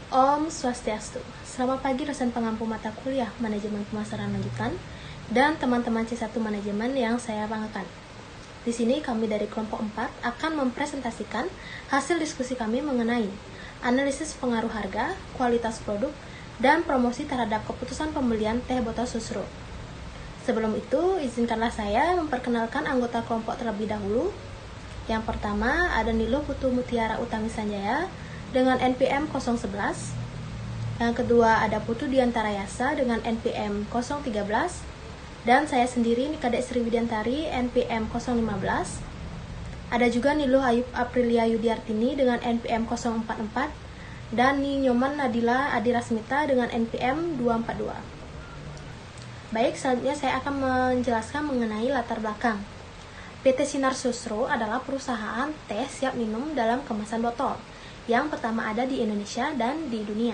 Om Swastiastu. Selamat pagi dosen pengampu mata kuliah Manajemen Pemasaran Lanjutan dan teman-teman C1 Manajemen yang saya banggakan. Di sini kami dari kelompok 4 akan mempresentasikan hasil diskusi kami mengenai analisis pengaruh harga, kualitas produk, dan promosi terhadap keputusan pembelian teh botol Susro. Sebelum itu, izinkanlah saya memperkenalkan anggota kelompok terlebih dahulu. Yang pertama ada Niluh Putu Mutiara Utami Sanjaya dengan NPM 011. Yang kedua ada Putu Diantara Yasa dengan NPM 013. Dan saya sendiri Nikadek Sri Widiantari NPM 015. Ada juga Niluh Ayub Aprilia Yudiartini dengan NPM 044 dan Nyoman Nadila Adirasmita dengan NPM 242. Baik, selanjutnya saya akan menjelaskan mengenai latar belakang. PT Sinar Susro adalah perusahaan teh siap minum dalam kemasan botol yang pertama ada di Indonesia dan di dunia.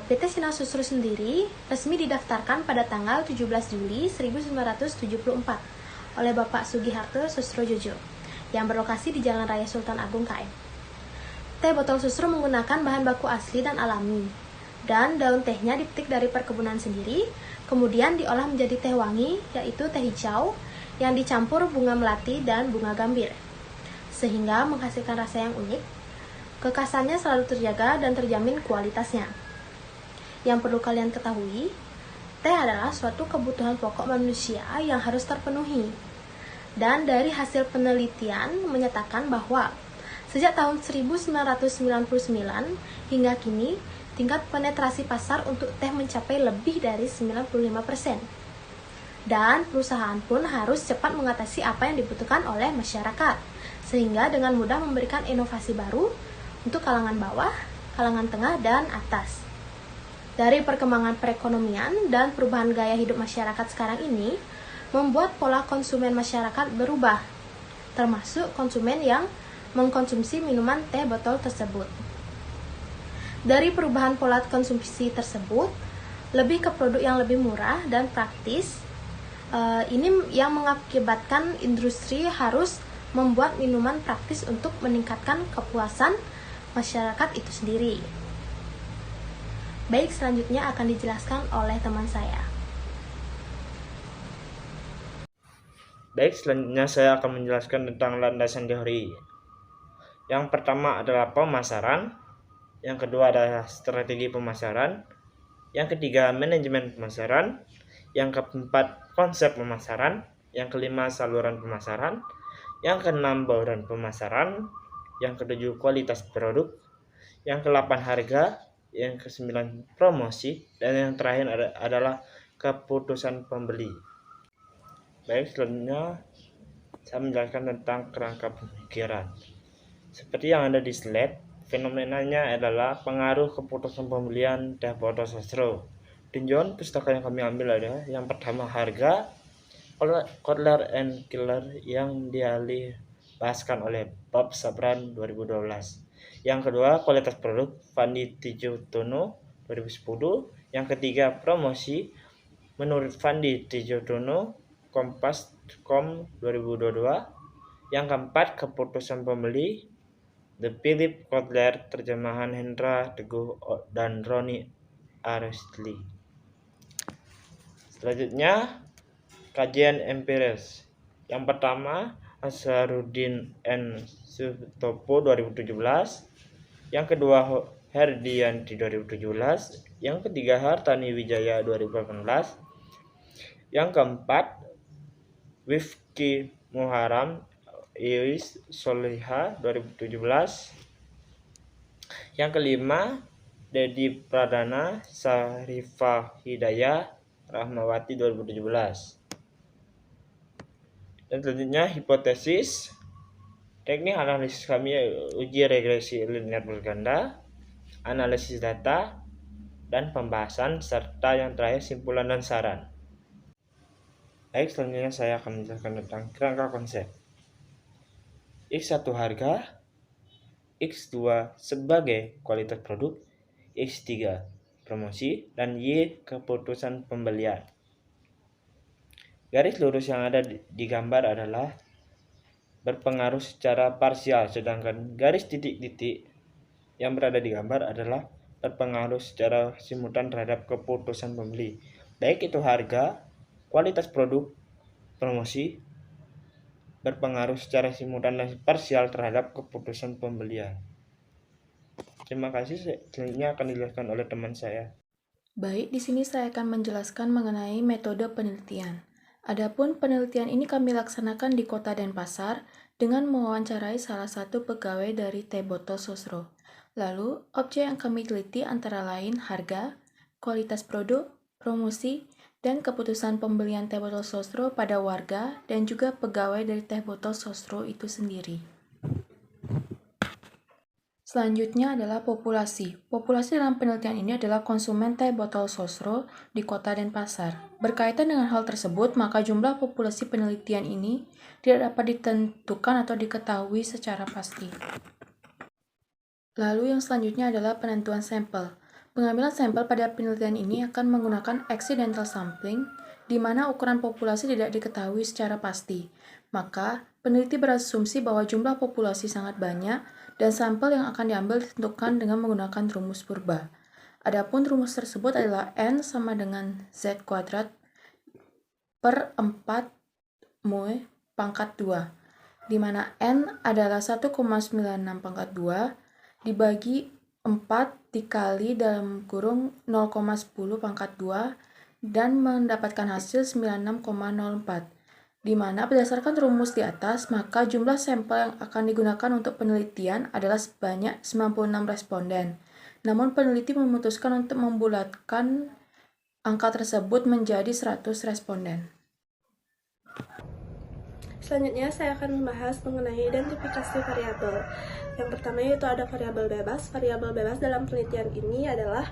PT Sinar Susro sendiri resmi didaftarkan pada tanggal 17 Juli 1974 oleh Bapak Sugiharto Susrojojo yang berlokasi di Jalan Raya Sultan Agung KM. Teh botol Susro menggunakan bahan baku asli dan alami, dan daun tehnya dipetik dari perkebunan sendiri, kemudian diolah menjadi teh wangi, yaitu teh hijau, yang dicampur bunga melati dan bunga gambir, sehingga menghasilkan rasa yang unik. Kekasannya selalu terjaga dan terjamin kualitasnya. Yang perlu kalian ketahui, teh adalah suatu kebutuhan pokok manusia yang harus terpenuhi. Dan dari hasil penelitian menyatakan bahwa sejak tahun 1999 hingga kini, tingkat penetrasi pasar untuk teh mencapai lebih dari 95%. Dan perusahaan pun harus cepat mengatasi apa yang dibutuhkan oleh masyarakat, sehingga dengan mudah memberikan inovasi baru untuk kalangan bawah, kalangan tengah, dan atas. Dari perkembangan perekonomian dan perubahan gaya hidup masyarakat sekarang ini, membuat pola konsumen masyarakat berubah, termasuk konsumen yang mengkonsumsi minuman teh botol tersebut. Dari perubahan pola konsumsi tersebut, lebih ke produk yang lebih murah dan praktis. Ini yang mengakibatkan industri harus membuat minuman praktis untuk meningkatkan kepuasan masyarakat itu sendiri. Baik, selanjutnya akan dijelaskan oleh teman saya. Baik, selanjutnya saya akan menjelaskan tentang landasan teori. Yang pertama adalah pemasaran, yang kedua adalah strategi pemasaran, yang ketiga manajemen pemasaran, yang keempat konsep pemasaran, yang kelima saluran pemasaran, yang keenam bauran pemasaran, yang ketujuh kualitas produk, yang kedelapan harga, yang kesembilan promosi, dan yang terakhir adalah keputusan pembeli. Baik, selanjutnya saya menjelaskan tentang kerangka pemikiran. Seperti yang ada di slide, fenomenanya adalah pengaruh keputusan pembelian teh botol Susro. Tinjauan pustaka yang kami ambil adalah yang pertama harga, Kotler and Killer yang dialihbahaskan oleh Bob Sabran 2012. Yang kedua kualitas produk, Fandi Tijotono 2010. Yang ketiga promosi, menurut Fandi Tijotono, Kompas.com 2022. Yang keempat keputusan pembeli, The Philip Kotler, terjemahan Hendra Teguh dan Roni Aristli. Selanjutnya kajian empiris. Yang pertama Asharuddin N. Sutopo 2017. Yang kedua Herdianti 2017. Yang ketiga Hartani Wijaya 2018. Yang keempat Wifki Muharam Iis Soliha 2017. Yang kelima Dedi Pradana Sarifah Hidayah Rahmawati 2017. Dan selanjutnya hipotesis. Teknik analisis kami uji regresi linear berganda, analisis data, dan pembahasan, serta yang terakhir simpulan dan saran. Baik, selanjutnya saya akan menjelaskan tentang kerangka konsep. X1 harga, X2 sebagai kualitas produk, X3 promosi, dan Y keputusan pembelian. Garis lurus yang ada di gambar adalah berpengaruh secara parsial, sedangkan garis titik-titik yang berada di gambar adalah berpengaruh secara simultan terhadap keputusan pembeli, baik itu harga, kualitas produk, promosi, berpengaruh secara simultan dan parsial terhadap keputusan pembelian. Terima kasih, selanjutnya akan dijelaskan oleh teman saya. Baik, di sini saya akan menjelaskan mengenai metode penelitian. Adapun penelitian ini kami laksanakan di Kota Denpasar dengan mewawancarai salah satu pegawai dari Teh Botol Sosro. Lalu, objek yang kami teliti antara lain harga, kualitas produk, promosi, dan keputusan pembelian Teh Botol Sosro pada warga dan juga pegawai dari Teh Botol Sosro itu sendiri. Selanjutnya adalah populasi. Populasi dalam penelitian ini adalah konsumen teh botol sosro di Kota Denpasar. Berkaitan dengan hal tersebut, maka jumlah populasi penelitian ini tidak dapat ditentukan atau diketahui secara pasti. Lalu yang selanjutnya adalah penentuan sampel. Pengambilan sampel pada penelitian ini akan menggunakan accidental sampling, di mana ukuran populasi tidak diketahui secara pasti. Maka, peneliti berasumsi bahwa jumlah populasi sangat banyak dan sampel yang akan diambil ditentukan dengan menggunakan rumus purba. Adapun rumus tersebut adalah N sama dengan Z kuadrat per 4 mu pangkat 2, di mana N adalah 1,96 pangkat 2 dibagi 4 dikali dalam kurung 0,10 pangkat 2 dan mendapatkan hasil 96,04. Di mana berdasarkan rumus di atas, maka jumlah sampel yang akan digunakan untuk penelitian adalah sebanyak 96 responden. Namun peneliti memutuskan untuk membulatkan angka tersebut menjadi 100 responden. Selanjutnya saya akan membahas mengenai identifikasi variabel. Yang pertama yaitu ada variabel bebas. Variabel bebas dalam penelitian ini adalah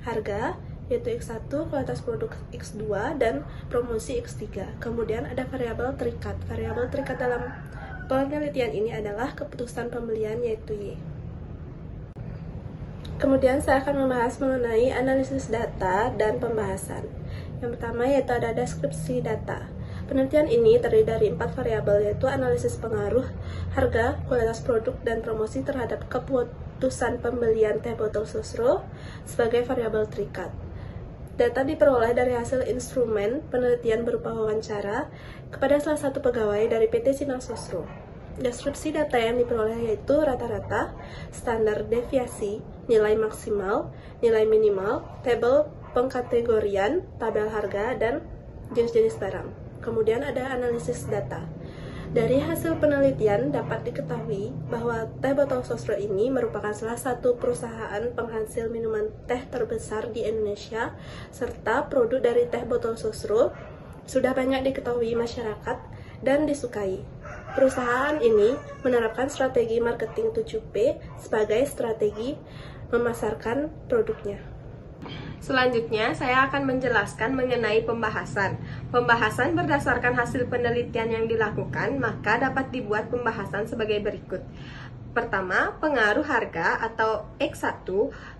harga, yaitu X1, kualitas produk X2, dan promosi X3. Kemudian ada variabel terikat. Variabel terikat dalam penelitian ini adalah keputusan pembelian, yaitu Y. Kemudian saya akan membahas mengenai analisis data dan pembahasan. Yang pertama yaitu ada deskripsi data. Penelitian ini terdiri dari 4 variabel, yaitu analisis pengaruh, harga, kualitas produk, dan promosi terhadap keputusan pembelian teh botol sosro sebagai variabel terikat. Data diperoleh dari hasil instrumen penelitian berupa wawancara kepada salah satu pegawai dari PT Sinang Sosro. Deskripsi data yang diperoleh yaitu rata-rata, standar deviasi, nilai maksimal, nilai minimal, tabel pengkategorian, tabel harga, dan jenis-jenis barang. Kemudian ada analisis data. Dari hasil penelitian dapat diketahui bahwa Teh Botol Sosro ini merupakan salah satu perusahaan penghasil minuman teh terbesar di Indonesia, serta produk dari Teh Botol Sosro sudah banyak diketahui masyarakat dan disukai. Perusahaan ini menerapkan strategi marketing 7P sebagai strategi memasarkan produknya. Selanjutnya, saya akan menjelaskan mengenai pembahasan. Pembahasan berdasarkan hasil penelitian yang dilakukan, maka dapat dibuat pembahasan sebagai berikut. Pertama, pengaruh harga atau X1,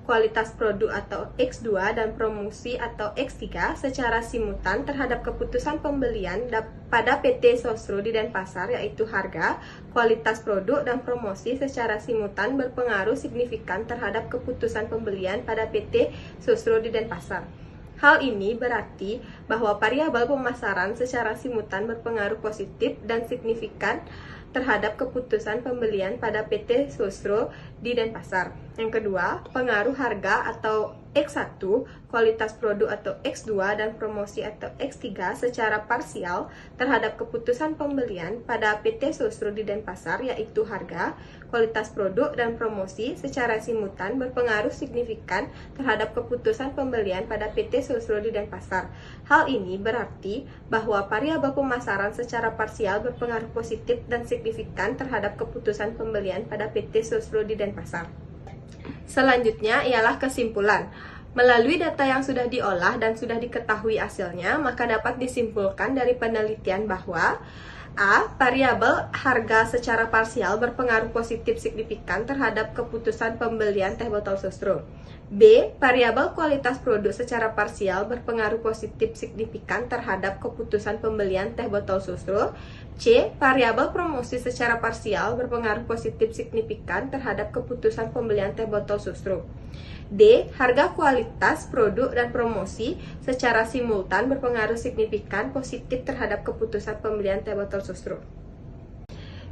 kualitas produk atau X2, dan promosi atau X3 secara simultan terhadap keputusan pembelian pada PT Sosro di Denpasar, yaitu harga, kualitas produk, dan promosi secara simultan berpengaruh signifikan terhadap keputusan pembelian pada PT Sosro di Denpasar. Hal ini berarti bahwa variabel pemasaran secara simultan berpengaruh positif dan signifikan terhadap keputusan pembelian pada PT Sosro di Denpasar. Yang kedua, pengaruh harga atau X1, kualitas produk atau X2, dan promosi atau X3 secara parsial terhadap keputusan pembelian pada PT Sosro di Denpasar, yaitu harga, kualitas produk, dan promosi secara simultan berpengaruh signifikan terhadap keputusan pembelian pada PT Sosro di Denpasar. Hal ini berarti bahwa variabel pemasaran secara parsial berpengaruh positif dan signifikan terhadap keputusan pembelian pada PT Sosro di Denpasar. Selanjutnya ialah kesimpulan. Melalui data yang sudah diolah dan sudah diketahui hasilnya, maka dapat disimpulkan dari penelitian bahwa A. Variabel harga secara parsial berpengaruh positif signifikan terhadap keputusan pembelian teh botol sosro. B. Variabel kualitas produk secara parsial berpengaruh positif signifikan terhadap keputusan pembelian teh botol sosro. C. Variabel promosi secara parsial berpengaruh positif signifikan terhadap keputusan pembelian teh botol susu. D. Harga, kualitas, produk, dan promosi secara simultan berpengaruh signifikan positif terhadap keputusan pembelian teh botol susu.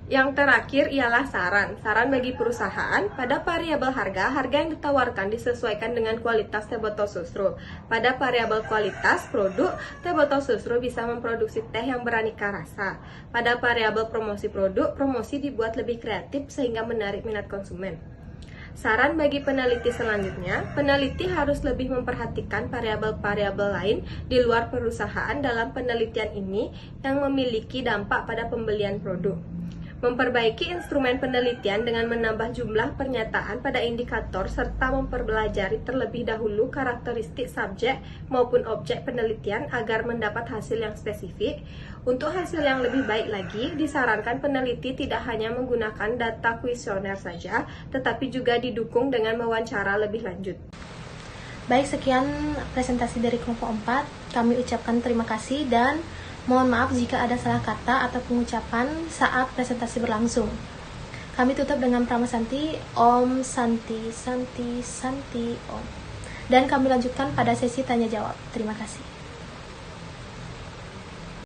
Yang terakhir ialah saran. Saran bagi perusahaan, pada variabel harga, harga yang ditawarkan disesuaikan dengan kualitas teh botol susu. Pada variabel kualitas produk, teh botol susu bisa memproduksi teh yang beraneka rasa. Pada variabel promosi produk, promosi dibuat lebih kreatif sehingga menarik minat konsumen. Saran bagi peneliti selanjutnya, peneliti harus lebih memperhatikan variabel-variabel lain di luar perusahaan dalam penelitian ini yang memiliki dampak pada pembelian produk. Memperbaiki instrumen penelitian dengan menambah jumlah pernyataan pada indikator serta mempelajari terlebih dahulu karakteristik subjek maupun objek penelitian agar mendapat hasil yang spesifik. Untuk hasil yang lebih baik lagi, disarankan peneliti tidak hanya menggunakan data kuesioner saja, tetapi juga didukung dengan wawancara lebih lanjut. Baik, sekian presentasi dari kelompok 4. Kami ucapkan terima kasih dan mohon maaf jika ada salah kata atau pengucapan saat presentasi berlangsung. Kami tutup dengan Pramasanti, Om Santi, Santi, Santi, Om. Dan kami lanjutkan pada sesi tanya jawab. Terima kasih.